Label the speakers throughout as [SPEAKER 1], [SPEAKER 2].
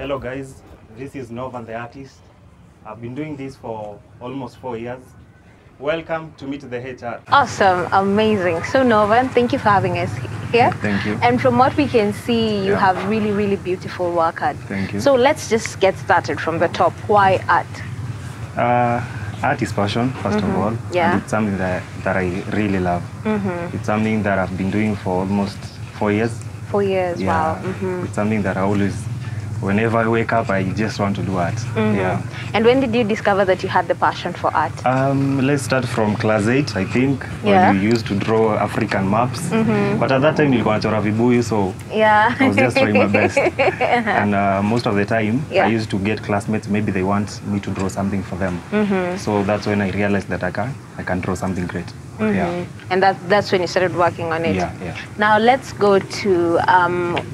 [SPEAKER 1] Hello guys, this is Novan the artist. I've been doing this for almost 4 years. Welcome to Meet the HR.
[SPEAKER 2] Awesome, amazing. So Novan, thank you for having us here.
[SPEAKER 1] Thank you.
[SPEAKER 2] And from what we can see, you
[SPEAKER 1] Yeah.
[SPEAKER 2] have really beautiful work art.
[SPEAKER 1] Thank you.
[SPEAKER 2] So let's just get started from the top. Why art?
[SPEAKER 1] Art is passion, first of all.
[SPEAKER 2] Yeah.
[SPEAKER 1] And it's something that I really love. It's something that I've been doing for almost 4 years.
[SPEAKER 2] 4 years, wow.
[SPEAKER 1] It's something that I always, whenever I wake up, I just want to do art. Yeah.
[SPEAKER 2] And when did you discover that you had the passion for art?
[SPEAKER 1] Let's start from class 8, I think,
[SPEAKER 2] Yeah.
[SPEAKER 1] when we used to draw African maps. But at that time, nilikuwa nachora vibuyu, so
[SPEAKER 2] Yeah.
[SPEAKER 1] I was just trying my best. And most of the time,
[SPEAKER 2] Yeah.
[SPEAKER 1] I used to get classmates, maybe they want me to draw something for them. So that's when I realized that I can draw something great. Yeah.
[SPEAKER 2] And that's when you started working on it.
[SPEAKER 1] Yeah.
[SPEAKER 2] Now let's go to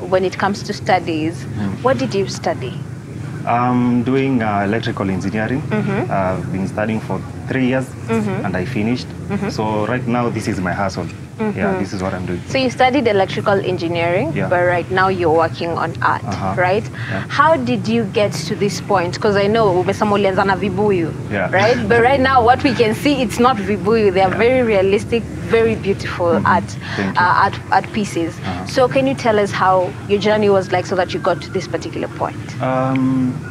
[SPEAKER 2] when it comes to studies. What did you study?
[SPEAKER 1] I'm doing electrical engineering. I've been studying for 3 years and I finished. So right now, this is my hustle. Yeah, this is what I'm doing.
[SPEAKER 2] So you studied electrical engineering,
[SPEAKER 1] Yeah.
[SPEAKER 2] but right now you're working on art, right?
[SPEAKER 1] Yeah.
[SPEAKER 2] How did you get to this point? Because I know umesema ulianza na vibuyu,
[SPEAKER 1] Yeah.
[SPEAKER 2] right? But right now what we can see, it's not vibuyu. They are very realistic, very beautiful art,
[SPEAKER 1] Thank you.
[SPEAKER 2] art pieces. So can you tell us how your journey was like so that you got to this particular point?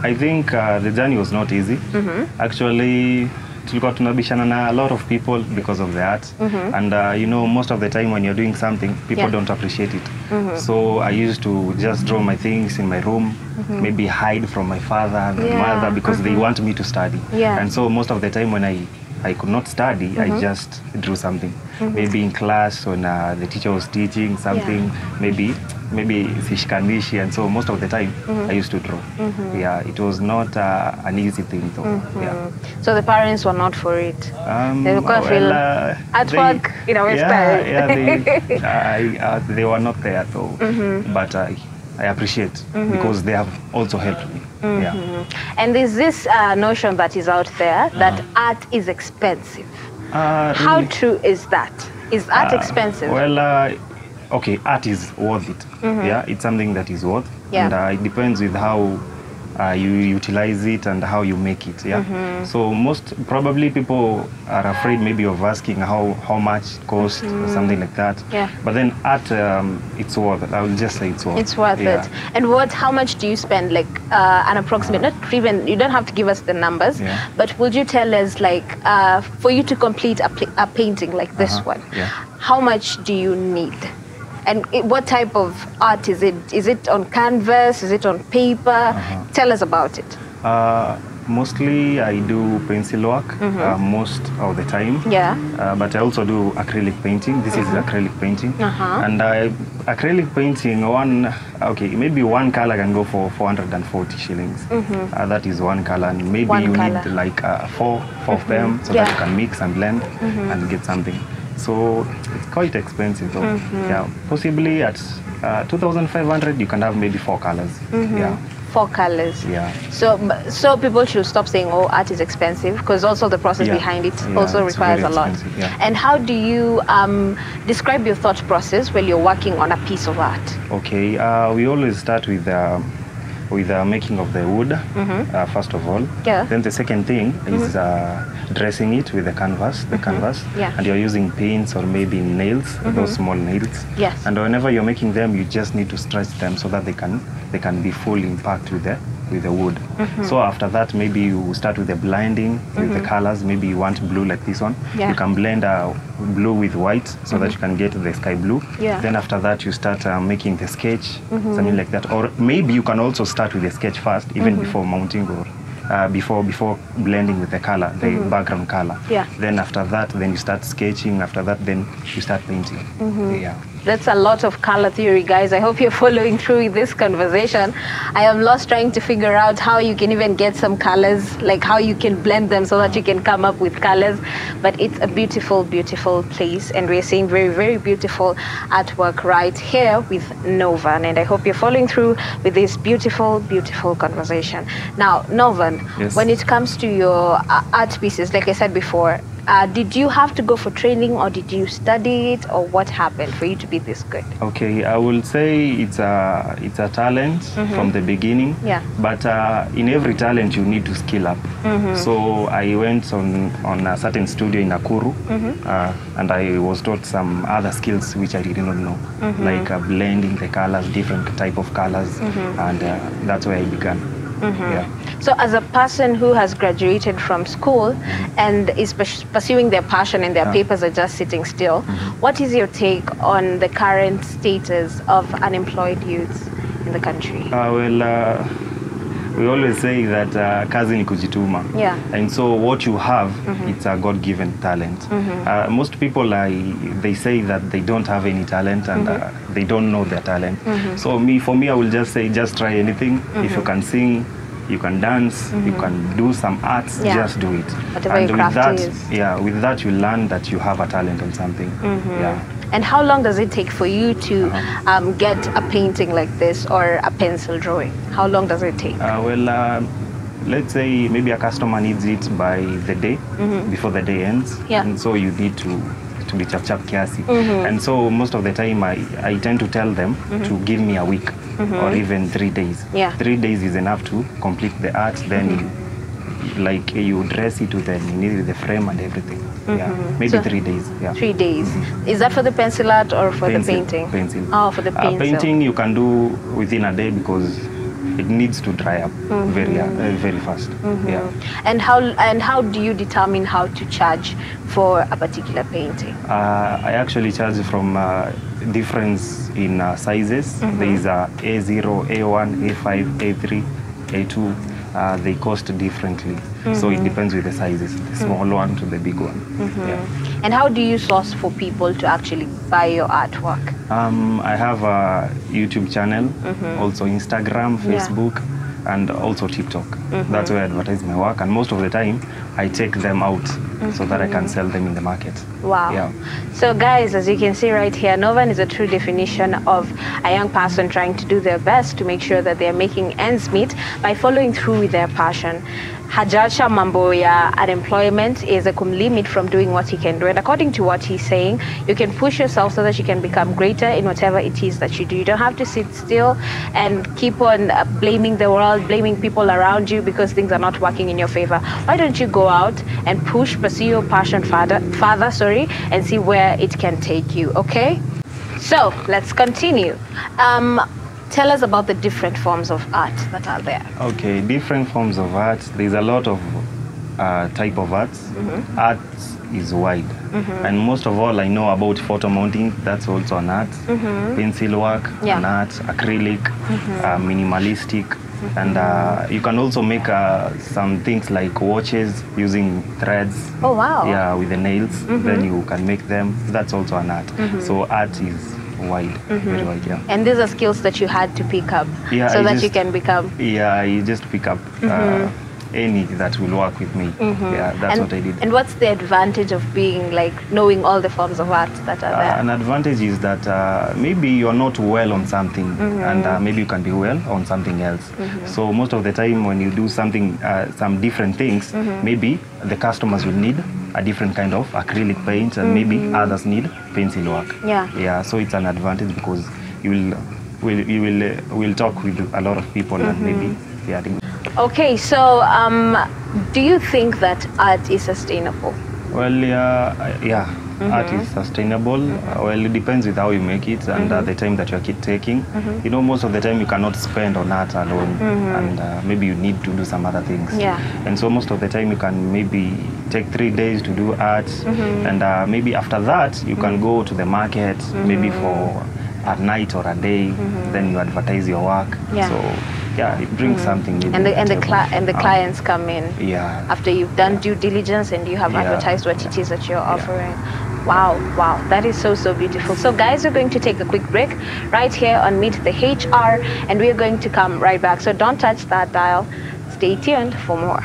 [SPEAKER 1] I think the journey was not easy. Actually, tulikuwa tunabishana na a lot of people because of the art. And you know, most of the time when you're doing something, people
[SPEAKER 2] Yeah.
[SPEAKER 1] don't appreciate it. So I used to just draw my things in my room, maybe hide from my father and my
[SPEAKER 2] Yeah.
[SPEAKER 1] mother because they want me to study.
[SPEAKER 2] Yeah.
[SPEAKER 1] And so most of the time when I could not study, I just drew something. Maybe in class when the teacher was teaching something, maybe sishikanishi, and so most of the time I used to draw. Yeah, it was not an easy thing though. Yeah.
[SPEAKER 2] So the parents were not for it. They were quite feel artwork, you know, style.
[SPEAKER 1] They were not there though. But I appreciate because they have also helped me. Yeah.
[SPEAKER 2] And there's this notion that is out there that art is expensive. How
[SPEAKER 1] Really?
[SPEAKER 2] true is that? Is art expensive?
[SPEAKER 1] Well, okay, art is worth it. Yeah, it's something that is worth.
[SPEAKER 2] Yeah.
[SPEAKER 1] And it depends with how you utilize it and how you make it. Yeah. So most probably people are afraid maybe of asking how much it costs or something like that.
[SPEAKER 2] Yeah.
[SPEAKER 1] But then art, it's worth it. I will just say it's worth.
[SPEAKER 2] It's worth
[SPEAKER 1] Yeah.
[SPEAKER 2] it. And how much do you spend, like an approximate, not even, you don't have to give us the numbers,
[SPEAKER 1] Yeah.
[SPEAKER 2] but would you tell us, like, for you to complete a painting like this one,
[SPEAKER 1] Yeah.
[SPEAKER 2] how much do you need? And what type of art is it? Is it on canvas? Is it on paper? Tell us about it.
[SPEAKER 1] Mostly I do pencil work most of the time.
[SPEAKER 2] Yeah.
[SPEAKER 1] But I also do acrylic painting. This is acrylic painting. And acrylic painting, maybe one color can go for 440 shillings. That is one color. And maybe
[SPEAKER 2] One
[SPEAKER 1] you
[SPEAKER 2] color.
[SPEAKER 1] need like four of them so that you can mix and blend and get something. So it's quite expensive though. Yeah. Possibly at 2,500 you can have maybe 4 colors. Yeah.
[SPEAKER 2] 4 colors.
[SPEAKER 1] Yeah.
[SPEAKER 2] So people should stop saying, oh, art is expensive, because also the process
[SPEAKER 1] Yeah.
[SPEAKER 2] behind it
[SPEAKER 1] Yeah,
[SPEAKER 2] also
[SPEAKER 1] it's
[SPEAKER 2] requires
[SPEAKER 1] very
[SPEAKER 2] a lot.
[SPEAKER 1] expensive, yeah.
[SPEAKER 2] And how do you describe your thought process when you're working on a piece of art?
[SPEAKER 1] Okay, we always start with the making of the wood, first of all.
[SPEAKER 2] Yeah.
[SPEAKER 1] Then the second thing is dressing it with the canvas,
[SPEAKER 2] Yeah.
[SPEAKER 1] and you're using paints or maybe nails, those small nails.
[SPEAKER 2] Yes.
[SPEAKER 1] And whenever you're making them, you just need to stretch them so that they can be full impact with the wood. So after that, maybe you start with the blending with the colors. Maybe you want blue like this one.
[SPEAKER 2] Yeah.
[SPEAKER 1] You can blend blue with white so that you can get the sky blue.
[SPEAKER 2] Yeah.
[SPEAKER 1] Then after that, you start making the sketch, something like that. Or maybe you can also start with the sketch first, even before mounting or before blending with the color, the background color.
[SPEAKER 2] Yeah.
[SPEAKER 1] Then after that, then you start sketching. After that, then you start painting. Yeah.
[SPEAKER 2] That's a lot of color theory, guys. I hope you're following through with this conversation. I am lost trying to figure out how you can even get some colors, like how you can blend them so that you can come up with colors. But it's a beautiful, beautiful place. And we're seeing very, very beautiful artwork right here with Novan. And I hope you're following through with this beautiful, beautiful conversation. Now, Novan,
[SPEAKER 1] Yes.
[SPEAKER 2] when it comes to your art pieces, like I said before, did you have to go for training, or did you study it, or what happened for you to be this good?
[SPEAKER 1] Okay, I will say it's a talent from the beginning.
[SPEAKER 2] Yeah.
[SPEAKER 1] But in every talent you need to skill up. So I went on a certain studio in Nakuru, and I was taught some other skills which I did not know, like blending the colors, different type of colors, and that's where I began. Yeah.
[SPEAKER 2] So as a person who has graduated from school and is pursuing their passion and their papers are just sitting still, what is your take on the current status of unemployed youths in the country?
[SPEAKER 1] We always say that kazi ni kujituma.
[SPEAKER 2] Yeah.
[SPEAKER 1] And so what you have, it's a God-given talent. Most people, they say that they don't have any talent and they don't know their talent. So for me, I will just say, just try anything. If you can sing, you can dance, you can do some arts, just do it.
[SPEAKER 2] Whatever
[SPEAKER 1] and
[SPEAKER 2] your
[SPEAKER 1] with that,
[SPEAKER 2] craft is.
[SPEAKER 1] yeah, with that you learn that you have a talent on something. Yeah.
[SPEAKER 2] And how long does it take for you to get a painting like this or a pencil drawing? How long does it take?
[SPEAKER 1] Let's say maybe a customer needs it by the day, before the day ends.
[SPEAKER 2] Yeah.
[SPEAKER 1] And so you need to be chap kiasi. And so most of the time I tend to tell them to give me a week or even 3 days.
[SPEAKER 2] Yeah.
[SPEAKER 1] 3 days is enough to complete the art. Then you dress it with the frame and everything. Yeah, maybe
[SPEAKER 2] So
[SPEAKER 1] 3 days. Yeah.
[SPEAKER 2] 3 days. Is that for the pencil art or for the painting?
[SPEAKER 1] Pencil.
[SPEAKER 2] Oh, for the pencil.
[SPEAKER 1] Painting you can do within a day because it needs to dry up very fast. Yeah.
[SPEAKER 2] And how do you determine how to charge for a particular painting?
[SPEAKER 1] I actually charge from difference in sizes. There is A0, A1, A5, A3, A2. They cost differently. So it depends with the sizes, the small one to the big one. Yeah.
[SPEAKER 2] And how do you source for people to actually buy your artwork?
[SPEAKER 1] I have a YouTube channel, also Instagram, Facebook, and also TikTok. That's where I advertise my work, and most of the time I take them out so that I can sell them in the market.
[SPEAKER 2] Wow.
[SPEAKER 1] Yeah.
[SPEAKER 2] So guys, as you can see right here, Novan is a true definition of a young person trying to do their best to make sure that they're making ends meet by following through with their passion. Hajacha mambo ya unemployment is a limit from doing what he can do. And according to what he's saying, you can push yourself so that you can become greater in whatever it is that you do. You don't have to sit still and keep on blaming the world, blaming people around you because things are not working in your favor. Why don't you go out and pursue your passion further, and see where it can take you, okay? So, let's continue. Tell us about the different forms of art that are there.
[SPEAKER 1] Okay, different forms of art. There's a lot of type of arts. Art is wide. And most of all, I know about photo mounting. That's also an art. Pencil work, an art. Acrylic, minimalistic. And you can also make some things like watches using threads.
[SPEAKER 2] Oh, wow.
[SPEAKER 1] Yeah, with the nails. Then you can make them. That's also an art. So art is wide, very wide, yeah.
[SPEAKER 2] And these are skills that you had to pick up so that you can become...
[SPEAKER 1] Yeah, you just pick up any that will work with me. Yeah, that's what I did.
[SPEAKER 2] And what's the advantage of being knowing all the forms of art that are there?
[SPEAKER 1] An advantage is that maybe you're not well on something and maybe you can be well on something else. So most of the time when you do something, some different things, maybe the customers will need a different kind of acrylic paint and maybe others need pencil work. Yeah, so it's an advantage because you will talk with a lot of people and maybe
[SPEAKER 2] Okay, so do you think that art is sustainable?
[SPEAKER 1] Well, yeah. Art is sustainable. Well, it depends with how you make it and the time that you're taking. You know, most of the time you cannot spend on art alone and maybe you need to do some other things. And so most of the time you can maybe take 3 days to do art and maybe after that you can go to the market maybe for a night or a day, then you advertise your work. So yeah, it brings something.
[SPEAKER 2] And the clients come in after you've done due diligence and you have advertised what it is that you're offering. Wow, that is so beautiful. So guys, we're going to take a quick break right here on Meet the HR and we're going to come right back. So don't touch that dial. Stay tuned for more.